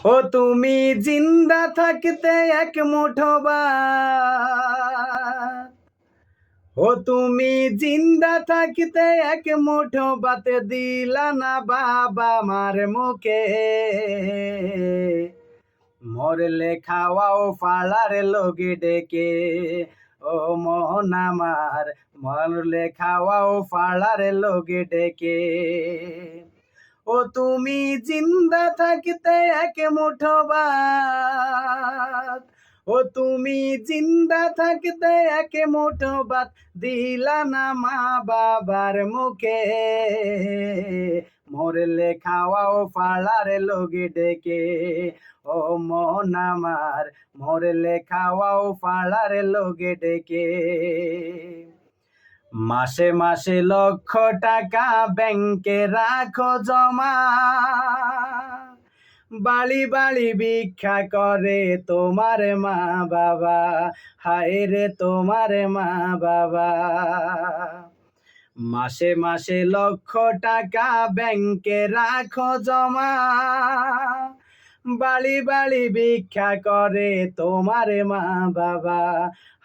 ও তুমি জিন্দা থাকতে এক মুঠো ভাত, ও তুমি জিন্দা থাকতে এক মুঠো ভাত দিলা না বাবা মার মুখে। মরলে খাওয়াও পাড়ার লোকে ডেকে, ও মোহন আমার মরলে খাওয়াও পাড়ার লোকে ডেকে। ও তুমি জিন্দা থাকতে এক মুঠো ভাত, ও তুমি জিন্দা থাকতে এক মুঠো ভাত দিলা না মা বাবার মুখে। মরলে খাওয়াও পাড়ার লোকে ডেকে, ও মন আমার মরলে খাওয়াও পাড়ার লোকে ডেকে। মাসে মাসে লক্ষ টাকা ব্যাংকে রাখো জমা, বাড়ি বাড়ি ভিক্ষা করে তোমার মা বাবা, হায় রে তোমার মা বাবা। মাসে মাসে লক্ষ টাকা ব্যাংকে রাখো জমা, বাড়ি বাড়ি ভিক্ষা করে তোমার মা বাবা,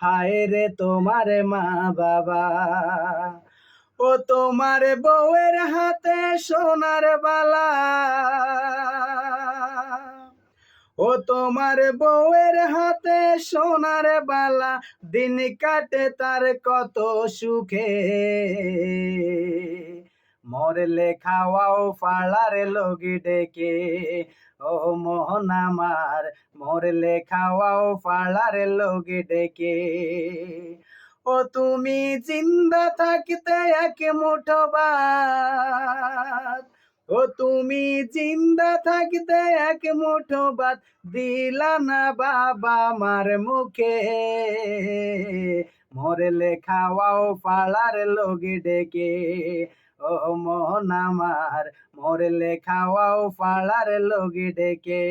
হায় রে তোমার মা বাবা। ও তোমার বউয়ের হাতে সোনার বালা, ও তোমার বউয়ের হাতে সোনার বালা, দিন কাটে তার কত সুখে। মরলে খাওয়াও পাড়ার লোকে ডেকে, ও মোহন আমার মরলে খাওয়াও পাড়ার লোকে ডেকে। ও তুমি জিন্দা থাকতে এক মুঠো ভাত, ও তুমি জিন্দা থাকতে এক মুঠো ভাত দিলা না বাবা মার মুখে। মরলে খাওয়াও পাড়ার লোকে ডেকে, ও মোহন আমার মরলে খাওয়াও পাড়ার লোকে ডেকে।